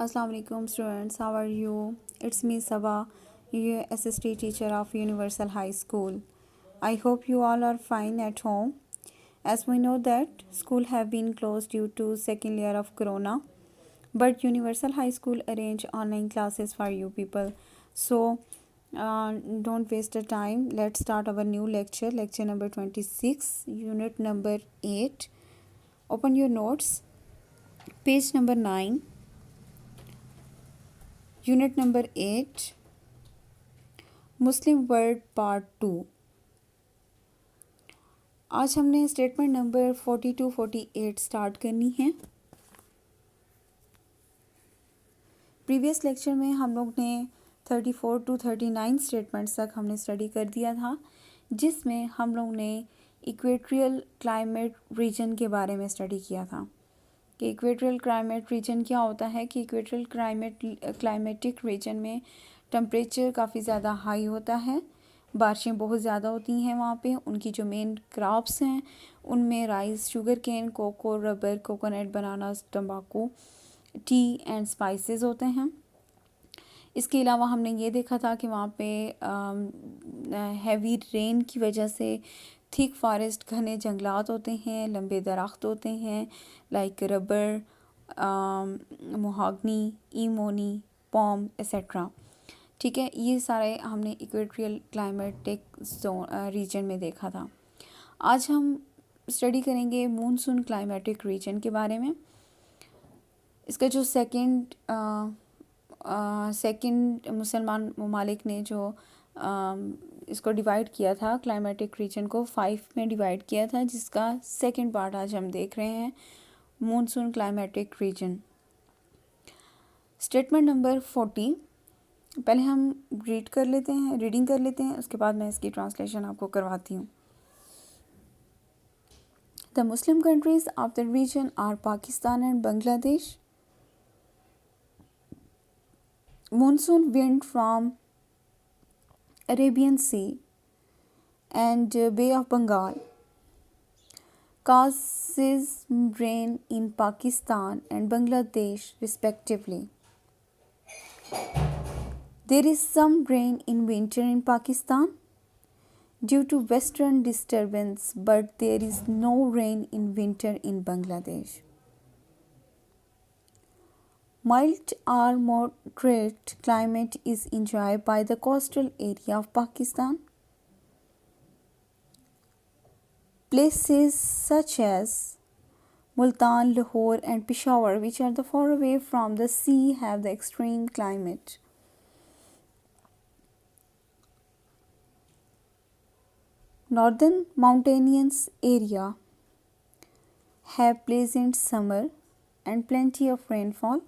Assalamu alaikum students, how are you? It's me Saba, your SST teacher of Universal High School. I hope you all are fine at home. As we know that school have been closed due to second layer of corona, but Universal High School arrange online classes for you people. So don't waste the time. Let's start our new lecture number 26, unit number 8. Open your notes, page number 9. Unit number 8, Muslim word part 2। आज हमने statement number 42-48 start करनी है। Previous lecture में हम लोग ने 34 to 39 statements तक हमने स्टडी कर दिया था, जिसमें हम लोग ने इक्वेटोरियल क्लाइमेट रीजन के बारे में स्टडी किया था कि इक्वेटोरियल क्लाइमेट रीजन क्या होता है। कि इक्वेटोरियल क्लाइमेटिक रीजन में टेम्परेचर काफ़ी ज़्यादा हाई होता है, बारिशें बहुत ज़्यादा होती हैं वहाँ पे। उनकी जो मेन क्रॉप्स हैं उनमें rice, sugar cane, cocoa, rubber, coconut, banana, तंबाकू, टी एंड स्पाइसेस होते हैं। इसके अलावा हमने ये देखा था कि वहाँ पे हैवी रेन की वजह से थिक फॉरेस्ट, घने जंगलात होते हैं, लंबे दरख्त होते हैं लाइक रबर, मोहागनी, ईमोनी, पॉम एसेट्रा। ठीक है, ये सारे हमने इक्वेटोरियल क्लाइमेटिक रीजन में देखा था। आज हम स्टडी करेंगे मूनसून क्लाइमेटिक रीजन के बारे में। इसका जो सेकंड मुसलमान ममालिक ने जो इसको डिवाइड किया था, क्लाइमेटिक रीजन को 5 में डिवाइड किया था, जिसका सेकंड पार्ट आज हम देख रहे हैं, monsoon climatic reason. Statement number 40 पहले हम रीडिंग कर लेते हैं, उसके बाद मैं इसकी ट्रांसलेशन आपको करवाती हूँ। The Muslim countries of the region are Pakistan and Bangladesh. Monsoon wind from Arabian Sea and Bay of Bengal causes rain in Pakistan and Bangladesh respectively. There is some rain in winter in Pakistan due to western disturbance, but there is no rain in winter in Bangladesh. Mild or moderate climate is enjoyed by the coastal area of Pakistan. Places such as Multan, Lahore and Peshawar, which are the far away from the sea, have the extreme climate. Northern mountainous area have pleasant summer and plenty of rainfall.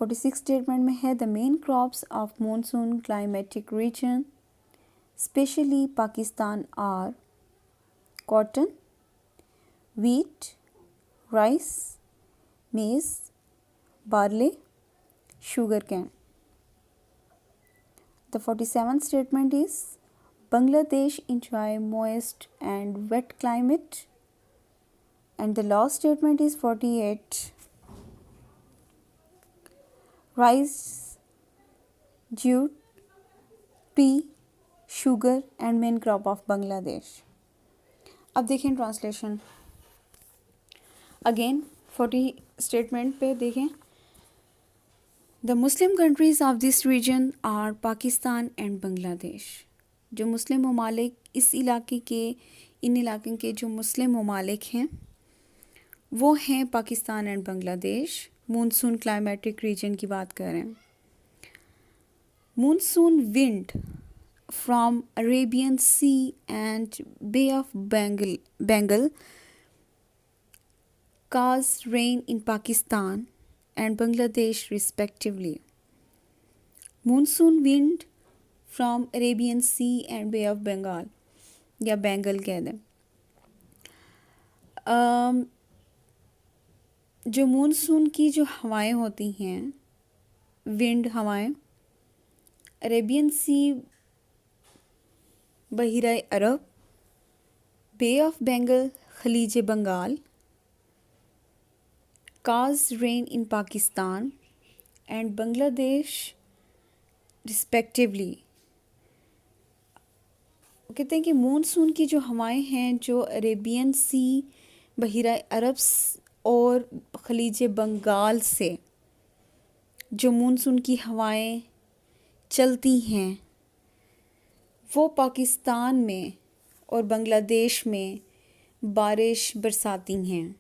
46 statement में है, the main crops of monsoon climatic region specially Pakistan are cotton, wheat, rice, maize, barley, sugarcane. The 47th statement is Bangladesh enjoy moist and wet climate. And the last statement is 48. Rice, jute, tea, sugar and main crop of Bangladesh. अब देखें translation again 40 statement पे देखें। The Muslim countries of this region are Pakistan and Bangladesh. जो मुस्लिम ममालिक इन इलाके के जो मुस्लिम ममालिक हैं वो हैं Pakistan and Bangladesh. Monsoon climatic region की बात कर रहे हैं। Monsoon wind from Arabian sea and bay of Bengal cause rain in Pakistan and Bangladesh respectively. Monsoon wind from Arabian Sea and Bay of Bengal या बेंगल कह दें। जो मूनसून की जो हवाएं होती हैं, विंड हवाएं, अरेबियन सी, बहिरा अरब, बे ऑफ बंगाल, खलीज Bengal, cause rain in Pakistan and Bangladesh respectively। कहते हैं कि मानसून की जो हवाएं हैं जो अरेबियन सी, बहिरा अरब और खलीज बंगाल से जो मानसून की हवाएं चलती हैं वो पाकिस्तान में और बांग्लादेश में बारिश बरसाती हैं,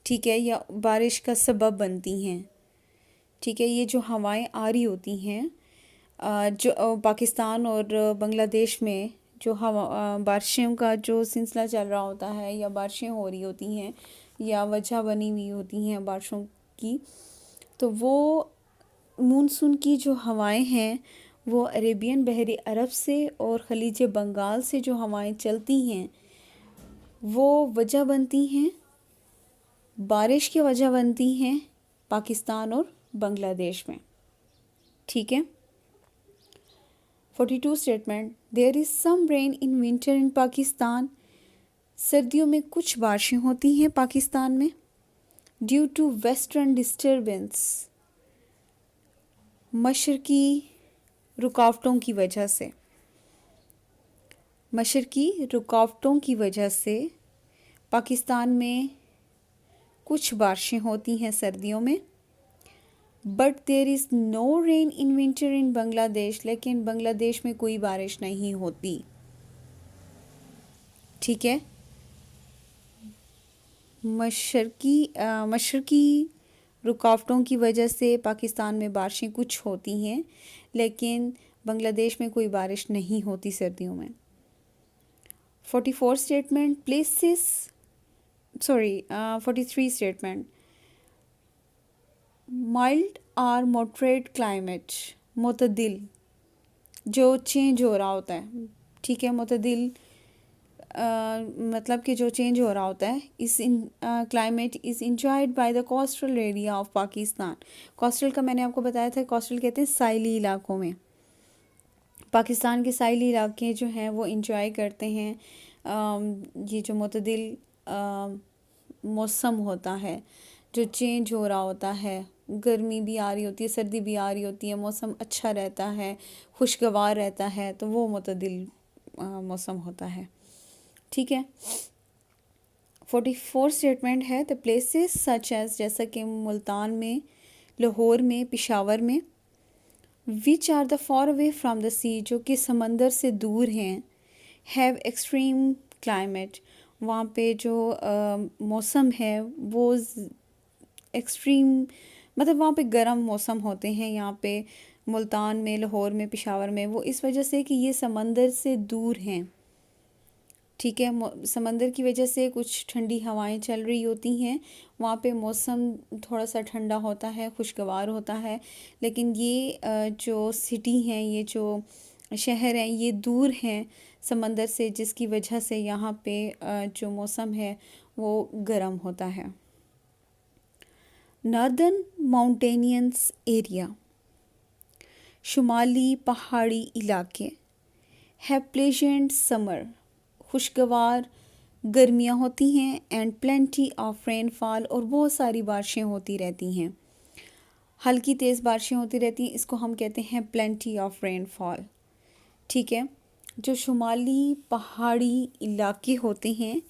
ठीक है, या बारिश का सबब बनती हैं। ठीक है, ये जो हवाएं आ रही होती हैं जो पाकिस्तान और बांग्लादेश में जो हवा बारिशों का जो सिलसिला चल रहा होता है या बारिशें हो रही होती हैं या वजह बनी हुई होती हैं बारिशों की, तो वो मानसून की जो हवाएं हैं वो अरेबियन बहरी अरब से और खलीज बंगाल से जो हवाएं चलती हैं वो वजह बनती हैं, बारिश की वजह बनती हैं पाकिस्तान और बांग्लादेश में। ठीक है। 42 statement, there is some rain in winter in Pakistan. सर्दियों में कुछ बारिशें होती हैं पाकिस्तान में। ड्यू टू वेस्टर्न डिस्टर्बेंस, मशरकी रुकावटों की वजह से, मशरकी रुकावटों की वजह से पाकिस्तान में कुछ बारिशें होती हैं सर्दियों में। But there is no rain in winter in Bangladesh, लेकिन बांग्लादेश में कोई बारिश नहीं होती। ठीक है। मशरकी रुकावटों की वजह से पाकिस्तान में बारिशें कुछ होती हैं लेकिन बांग्लादेश में कोई बारिश नहीं होती सर्दियों में। 44 statement, 43 statement, mild or moderate climate, मुतदिल जो चेंज हो रहा होता है। ठीक है, मुतदिल मतलब कि जो चेंज हो रहा होता है। इस climate is enjoyed by the coastal area of Pakistan. Coastal का मैंने आपको बताया था, कोस्टल कहते हैं साइली इलाकों में। पाकिस्तान के साइली इलाके जो हैं वो इंजॉय करते हैं ये जो मुतदिल मौसम होता है, जो चेंज हो रहा होता है, गर्मी भी आ रही होती है, सर्दी भी आ रही होती है, मौसम अच्छा रहता है, खुशगवार रहता है, तो वो मुतदिल मौसम होता है। ठीक है। 44 स्टेटमेंट है, द प्लेसेस सच एज, जैसा कि मुल्तान में, लाहौर में, पेशावर में, which are the far away from the sea, जो कि समंदर से दूर हैं, हैव एक्सट्रीम क्लाइमेट, वहाँ पे जो मौसम है वो एक्सट्रीम, मतलब वहाँ पे गर्म मौसम होते हैं यहाँ पे मुल्तान में, लाहौर में, पेशावर में, वो इस वजह से कि ये समंदर से दूर हैं। ठीक है, समंदर की वजह से कुछ ठंडी हवाएं चल रही होती हैं, वहाँ पे मौसम थोड़ा सा ठंडा होता है, खुशगवार होता है। लेकिन ये जो सिटी हैं, ये जो शहर हैं, ये दूर हैं समंदर से, जिसकी वजह से यहाँ पे जो मौसम है वो गर्म होता है। नॉर्दर्न माउंटेनियंस एरिया, शुमाली पहाड़ी इलाके, हैव प्लेजेंट समर, खुशगवार गर्मियाँ होती हैं, एंड प्लेंटी ऑफ रेनफॉल, और बहुत सारी बारिशें होती रहती हैं, हल्की तेज़ बारिशें होती रहती हैं, इसको हम कहते हैं प्लेंटी ऑफ रेनफॉल। ठीक है, जो शुमाली पहाड़ी इलाके होते हैं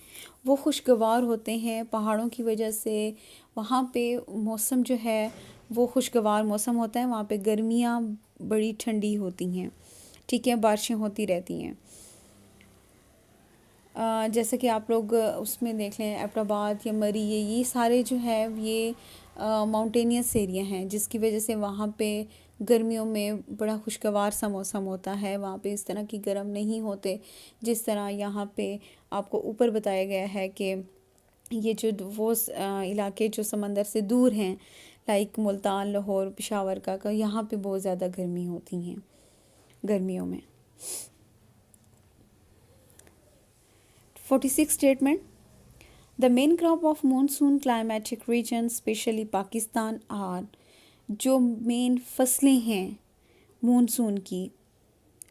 वो खुशगवार होते हैं, पहाड़ों की वजह से वहाँ पे मौसम जो है वो खुशगवार मौसम होता है, वहाँ पे गर्मियाँ बड़ी ठंडी होती हैं। ठीक है, बारिशें होती रहती हैं। जैसे कि आप लोग उसमें देख लें, एबटाबाद या मरी, ये सारे जो है ये माउंटेनियस एरिया हैं, जिसकी वजह से वहाँ पे गर्मियों में बड़ा खुशगवार सा मौसम होता है। वहाँ पे इस तरह की गर्म नहीं होते जिस तरह यहाँ पे आपको ऊपर बताया गया है कि ये जो वो इलाके जो समंदर से दूर हैं, लाइक मुल्तान, लाहौर, पेशावर का यहाँ पे बहुत ज़्यादा गर्मी होती हैं गर्मियों में। 46 statement, the main crop of monsoon climatic region specially Pakistan are, जो मेन फसलें हैं मानसून की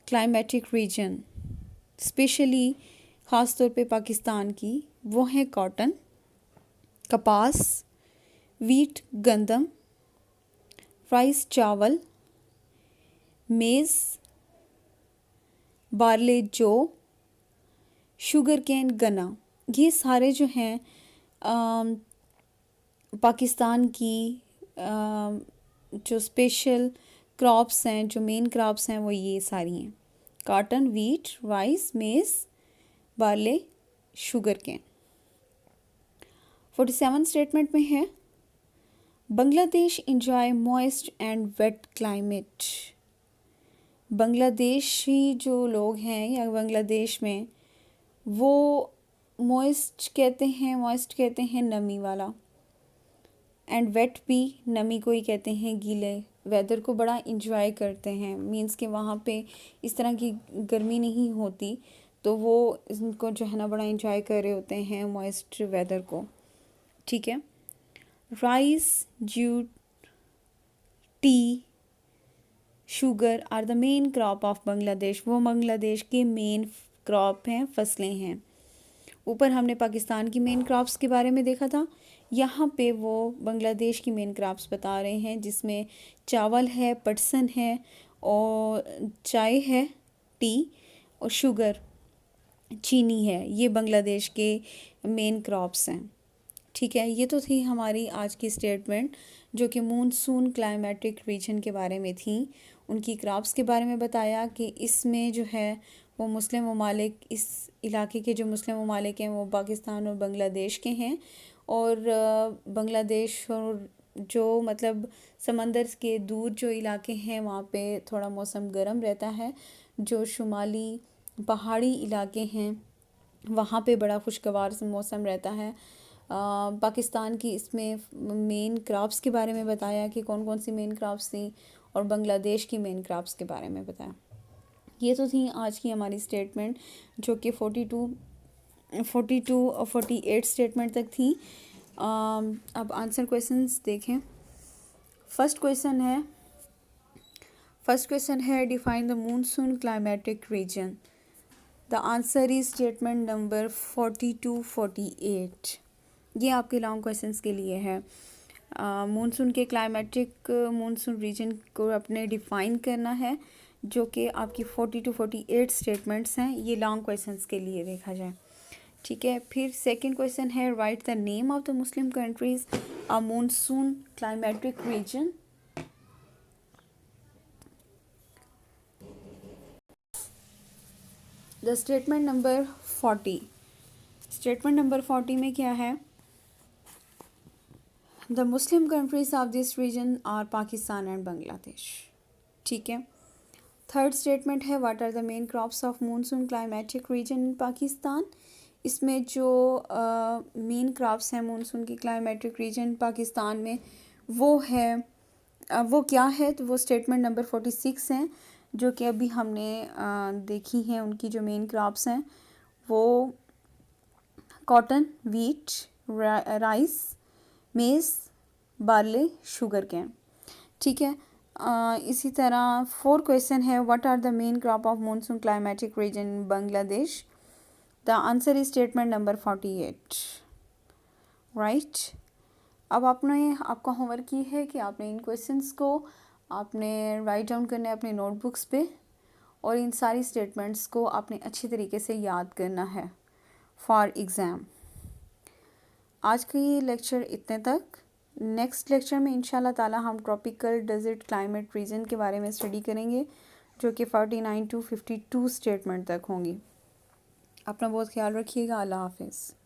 क्लाइमेटिक रीजन स्पेशली ख़ास तौर पे पाकिस्तान की, वो हैं कॉटन, कपास, वीट गंदम, राइस चावल, मेज़ बार्ले जौ, शुगर केन गन्ना। ये सारे जो हैं पाकिस्तान की जो स्पेशल क्रॉप्स हैं, जो मेन क्रॉप्स हैं वो ये सारी हैं। Cotton, wheat, rice, maize, barley, sugar cane. 47 statement में है Bangladesh enjoy moist and wet climate. Bangladeshi जो लोग हैं या बांग्लादेश में वो मॉइस्ट कहते हैं नमी वाला, एंड वेट भी नमी को ही कहते हैं, गीले वेदर को बड़ा इंजॉय करते हैं। मींस कि वहाँ पे इस तरह की गर्मी नहीं होती, तो वो इनको जो है ना बड़ा इंजॉय कर रहे होते हैं मॉइस्ट वेदर को। ठीक है। Rice, jute, tea, sugar are the main crop of Bangladesh. वो बांग्लादेश के मेन क्रॉप हैं, फसलें हैं। ऊपर हमने पाकिस्तान की मेन क्रॉप्स के बारे में देखा था, यहाँ पे वो बांग्लादेश की मेन क्रॉप्स बता रहे हैं, जिसमें चावल है, पटसन है और चाय है, टी और शुगर, चीनी है। ये बांग्लादेश के मेन क्रॉप्स हैं। ठीक है। ये तो थी हमारी आज की स्टेटमेंट जो कि मूनसून क्लाइमेटिक रीजन के बारे में थी। उनकी क्रॉप्स के बारे में बताया कि इसमें जो है वो मुस्लिम ममालिक, इस इलाके के जो मुस्लिम ममालिक हैं वो पाकिस्तान और बांग्लादेश के हैं। और बांग्लादेश और जो मतलब समंदर के दूर जो इलाके हैं वहाँ पे थोड़ा मौसम गर्म रहता है। जो शुमाली पहाड़ी इलाके हैं वहाँ पे बड़ा खुशगवार मौसम रहता है। पाकिस्तान की इसमें मेन क्रॉप्स के बारे में बताया कि कौन कौन सी मेन क्रॉप्स थी, और बांग्लादेश की मेन क्रॉप्स के बारे में बताया। ये तो थी आज की हमारी स्टेटमेंट जो कि 42 और 48 स्टेटमेंट तक थी। अब आंसर क्वेश्चंस देखें। फर्स्ट क्वेश्चन है define the monsoon climatic region. The answer is statement number 42-48। ये आपके लॉन्ग क्वेश्चंस के लिए है। मूनसून के क्लाइमेटिक मूनसून रीजन को अपने डिफ़ाइन करना है, जो कि आपकी 40-48 स्टेटमेंट्स हैं। ये लॉन्ग क्वेश्चंस के लिए देखा जाए। ठीक है। फिर सेकंड क्वेश्चन है write the name of the Muslim countries a monsoon climatic region. The statement number 40। Statement number 40 में क्या है? The Muslim countries of this region are Pakistan and Bangladesh. ठीक है। थर्ड स्टेटमेंट है what are the main crops of monsoon climatic region in Pakistan. इसमें जो main crops हैं monsoon की क्लाइमेटिक रीजन पाकिस्तान में वो है वो क्या है? तो वो स्टेटमेंट नंबर 46 हैं, जो कि अभी हमने देखी हैं। उनकी जो मेन क्रॉप्स हैं वो cotton, wheat, rice, maize, barley, sugar cane. ठीक है। इसी तरह फोर्थ क्वेश्चन है what are the main crop of monsoon climatic region in Bangladesh. The answer is statement number 48। Right. अब आपका होमवर्क ये है कि आपने इन क्वेश्चंस को आपने राइट डाउन करना है अपने नोटबुक्स पे, और इन सारी स्टेटमेंट्स को आपने अच्छी तरीके से याद करना है फॉर एग्ज़ाम। आज का ये लेक्चर इतने तक। नेक्स्ट लेक्चर में इंशाल्लाह ताला हम ट्रॉपिकल डेजर्ट क्लाइमेट रीजन के बारे में स्टडी करेंगे, जो कि 49 to 52 स्टेटमेंट तक होंगी। अपना बहुत ख्याल रखिएगा। अल्लाह हाफिज़।